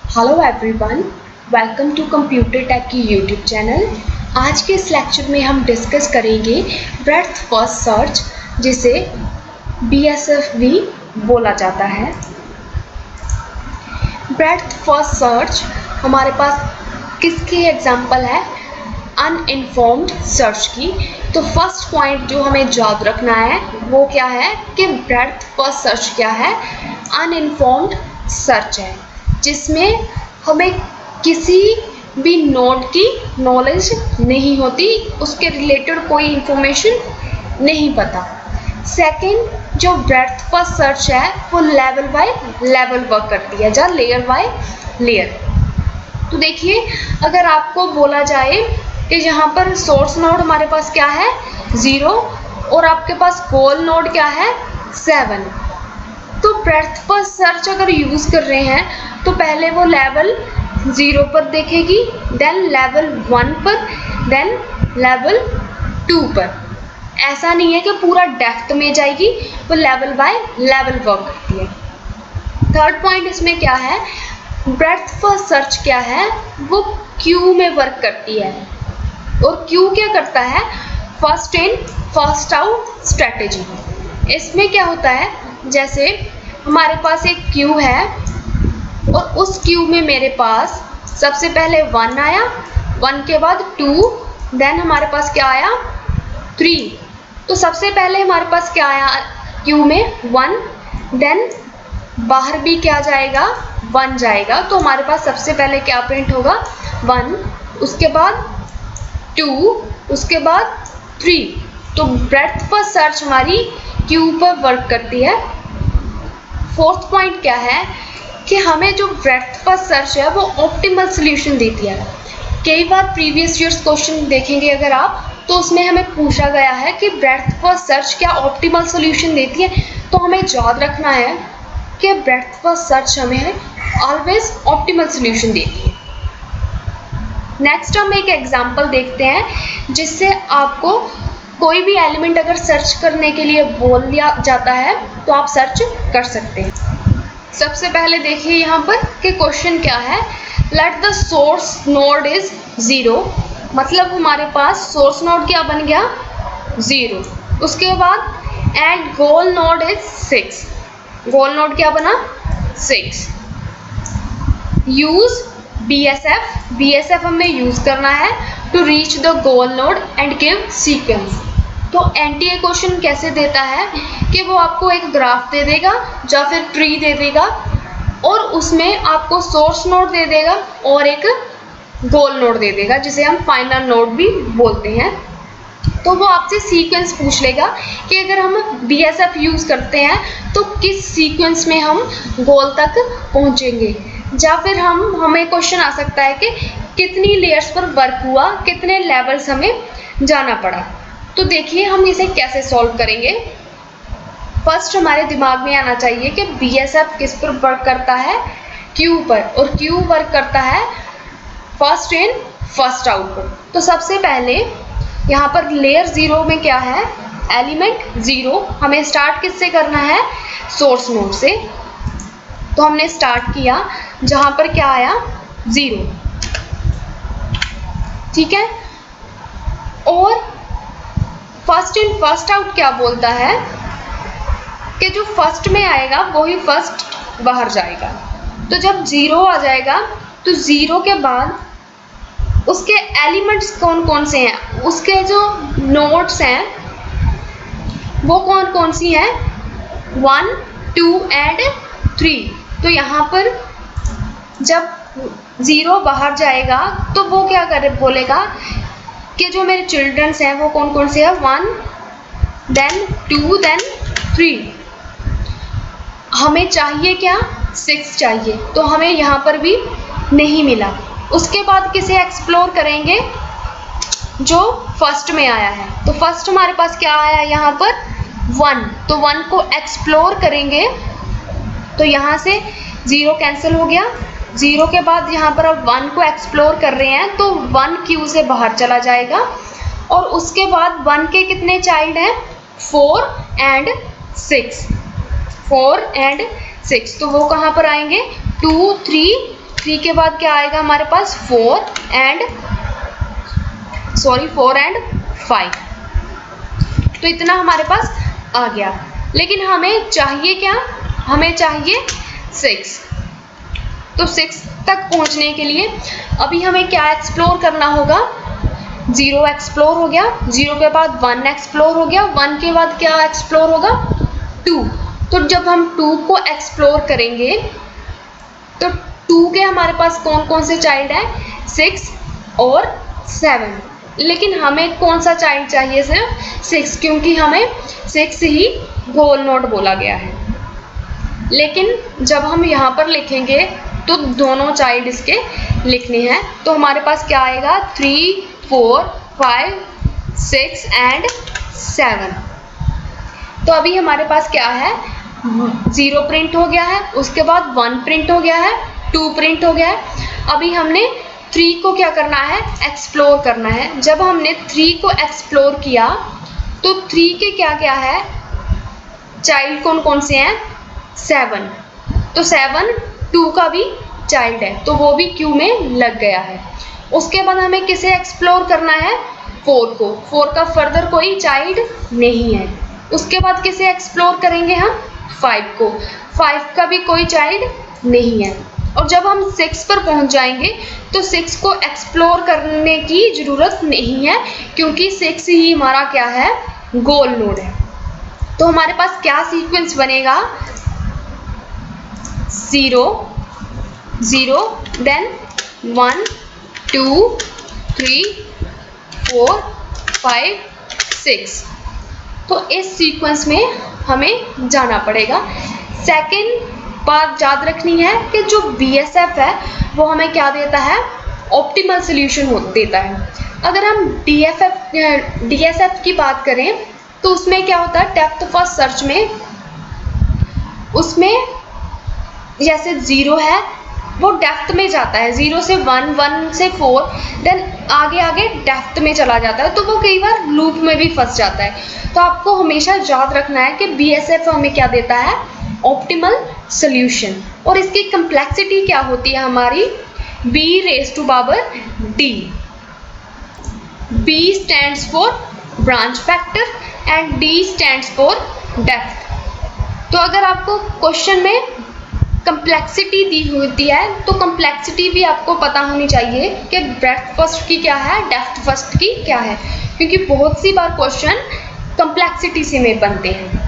Hello everyone, welcome to computer tech की YouTube channel. आज के इस लेक्चर में हम डिस्कस करेंगे ब्रेड्थ फर्स्ट सर्च, जिसे BSF भी बोला जाता है। ब्रेड्थ फर्स्ट सर्च हमारे पास किसकी एग्जांपल है? अनइन्फॉर्म्ड सर्च की। तो फर्स्ट पॉइंट जो हमें याद रखना है वो क्या है कि ब्रेड्थ फर्स्ट सर्च क्या है? अनइन्फॉर्म्ड सर्च है, जिसमें हमें किसी भी नोड की नॉलेज नहीं होती, उसके रिलेटेड कोई इंफॉर्मेशन नहीं पता। सेकंड, जो ब्रेड्थ फर्स्ट सर्च है वो लेवल बाय लेवल वर्क करती है, या लेयर बाय लेयर। तो देखिए, अगर आपको बोला जाए कि यहाँ पर सोर्स नोड हमारे पास क्या है 0 और आपके पास गोल नोड क्या है 7, तो ब्रेड्थ फर्स्ट सर्च अगर यूज़ कर रहे हैं तो पहले वो लेवल 0 पर देखेगी, देन लेवल 1 पर, देन लेवल 2 पर। ऐसा नहीं है कि पूरा डेप्थ में जाएगी, वो लेवल बाय लेवल वर्क करती है। थर्ड पॉइंट इसमें क्या है, ब्रेड्थ फर्स्ट सर्च क्या है, वो क्यू में वर्क करती है। और क्यू क्या करता है? First in first out strategy. इसमें क्या होता है, जैसे हमारे पास एक क्यू है और उस क्यू में मेरे पास सबसे पहले 1 आया, 1 के बाद 2, देन हमारे पास क्या आया 3। तो सबसे पहले हमारे पास क्या आया क्यू में 1, देन बाहर भी क्या जाएगा 1 जाएगा, तो हमारे पास सबसे पहले क्या प्रिंट होगा 1, उसके बाद 2, उसके बाद 3। तो ब्रेड्थ फर्स्ट सर्च हमारी क्यू पर वर्क करती है। फोर्थ पॉइंट क्या है कि हमें जो ब्रेड्थ फर्स्ट सर्च है वो ऑप्टिमल सोल्यूशन देती है। कई बार प्रीवियस ईयर्स क्वेश्चन देखेंगे अगर आप, तो उसमें हमें पूछा गया है कि ब्रेड्थ फर्स्ट सर्च क्या ऑप्टिमल सोल्यूशन देती है। तो हमें याद रखना है कि ब्रेड्थ फर्स्ट सर्च हमें ऑलवेज ऑप्टिमल सोल्यूशन देती है। नेक्स्ट हम एक एग्जांपल देखते हैं, जिससे आपको कोई भी एलिमेंट अगर सर्च करने के लिए बोल दिया जाता है तो आप सर्च कर सकते हैं। सबसे पहले देखिए यहाँ पर कि क्वेश्चन क्या है, let the source node is 0। मतलब हमारे पास सोर्स नोड क्या बन गया 0। उसके बाद end goal node is 6। Goal node क्या बना 6। यूज BSF हमें यूज करना है to reach the goal node and give sequence. तो NTA क्वेश्चन कैसे देता है कि वो आपको एक ग्राफ दे देगा या फिर ट्री दे देगा, और उसमें आपको सोर्स नोड दे देगा और एक गोल नोड दे देगा, जिसे हम फाइनल नोड भी बोलते हैं। तो वो आपसे सीक्वेंस पूछ लेगा कि अगर हम BSF यूज़ करते हैं तो किस सीक्वेंस में हम गोल तक पहुंचेंगे, या फिर हमें क्वेश्चन आ सकता है कि कितनी लेयर्स पर वर्क हुआ, कितने लेवल्स हमें जाना पड़ा। तो देखिए हम इसे कैसे सॉल्व करेंगे। फर्स्ट हमारे दिमाग में आना चाहिए कि BSF किस पर वर्क करता है, क्यू पर, और क्यू वर्क करता है फर्स्ट इन फर्स्ट आउट पर। तो सबसे पहले यहाँ पर लेयर 0 में क्या है, एलिमेंट 0। हमें स्टार्ट किससे करना है, सोर्स नोड से। तो हमने स्टार्ट किया जहाँ पर क्या आया 0, ठीक है। और फर्स्ट इन फर्स्ट आउट क्या बोलता है कि जो फर्स्ट में आएगा वही फर्स्ट बाहर जाएगा। तो जब 0 आ जाएगा तो 0 के बाद उसके एलिमेंट्स कौन कौन से हैं, उसके जो नोड्स हैं वो कौन कौन सी हैं 1, 2 एंड 3। तो यहाँ पर जब 0 बाहर जाएगा तो वो क्या बोलेगा कि जो मेरे चिल्ड्रंस हैं वो कौन कौन से हैं 1, देन 2, देन 3। हमें चाहिए क्या 6 चाहिए, तो हमें यहाँ पर भी नहीं मिला। उसके बाद किसे एक्सप्लोर करेंगे, जो फर्स्ट में आया है। तो फर्स्ट हमारे पास क्या आया यहाँ पर 1, तो 1 को एक्सप्लोर करेंगे। तो यहाँ से 0 कैंसिल हो गया। 0 के बाद यहाँ पर अब 1 को एक्सप्लोर कर रहे हैं, तो 1 क्यू से बाहर चला जाएगा। और उसके बाद 1 के कितने चाइल्ड हैं 4 एंड 6। 4 एंड 6, तो वो कहाँ पर आएंगे 2, 3, 3 के बाद क्या आएगा हमारे पास 4 एंड 5। तो इतना हमारे पास आ गया, लेकिन हमें चाहिए क्या, हमें चाहिए 6। तो 6 तक पहुंचने के लिए अभी हमें क्या एक्सप्लोर करना होगा, 0 एक्सप्लोर हो गया, 0 के बाद 1 एक्सप्लोर हो गया, 1 के बाद क्या एक्सप्लोर होगा, 2। तो जब हम 2 को एक्सप्लोर करेंगे तो 2 के हमारे पास कौन कौन से चाइल्ड है, 6 और 7। लेकिन हमें कौन सा चाइल्ड चाहिए, सिर्फ 6, क्योंकि हमें 6 ही गोल नोड बोला गया है। लेकिन जब हम यहाँ पर लिखेंगे तो दोनों चाइल्ड इसके लिखने हैं, तो हमारे पास क्या आएगा, 3, 4, 5, 6 एंड 7। तो अभी हमारे पास क्या है, 0 प्रिंट हो गया है, उसके बाद 1 प्रिंट हो गया है, 2 प्रिंट हो गया है। अभी हमने 3 को क्या करना है, एक्सप्लोर करना है। जब हमने 3 को एक्सप्लोर किया तो 3 के क्या क्या है, चाइल्ड कौन कौन से हैं, 7। तो 7 2 का भी चाइल्ड है, तो वो भी क्यू में लग गया है। उसके बाद हमें किसे एक्सप्लोर करना है, 4 को। 4 का फर्दर कोई चाइल्ड नहीं है। उसके बाद किसे एक्सप्लोर करेंगे हम, 5 को। 5 का भी कोई चाइल्ड नहीं है। और जब हम 6 पर पहुंच जाएंगे तो 6 को एक्सप्लोर करने की ज़रूरत नहीं है, क्योंकि 6 ही हमारा क्या है, गोल नोड है। तो हमारे पास क्या सीक्वेंस बनेगा, 0 0 देन 1 2 3 4 5 6। तो इस सीक्वेंस में हमें जाना पड़ेगा। सेकंड बात याद रखनी है कि जो BSF है वो हमें क्या देता है, ऑप्टिमल सोल्यूशन देता है। अगर हम DSF की बात करें तो उसमें क्या होता है, डेप्थ फर्स्ट सर्च में उसमें जैसे 0 है वो डेप्थ में जाता है, 0 से 1, 1 से 4, देन आगे आगे डेप्थ में चला जाता है, तो वो कई बार लूप में भी फंस जाता है। तो आपको हमेशा याद रखना है कि BSF हमें क्या देता है, ऑप्टिमल सोल्यूशन। और इसकी कम्प्लेक्सिटी क्या होती है हमारी, B⁻D। B stands for branch factor and D stands for depth. तो अगर आपको क्वेश्चन में कम्प्लेक्सिटी दी होती है तो कम्प्लेक्सिटी भी आपको पता होनी चाहिए कि ब्रेड्थ फर्स्ट की क्या है, डेप्थ फर्स्ट की क्या है, क्योंकि बहुत सी बार क्वेश्चन कम्प्लेक्सिटी से में बनते हैं।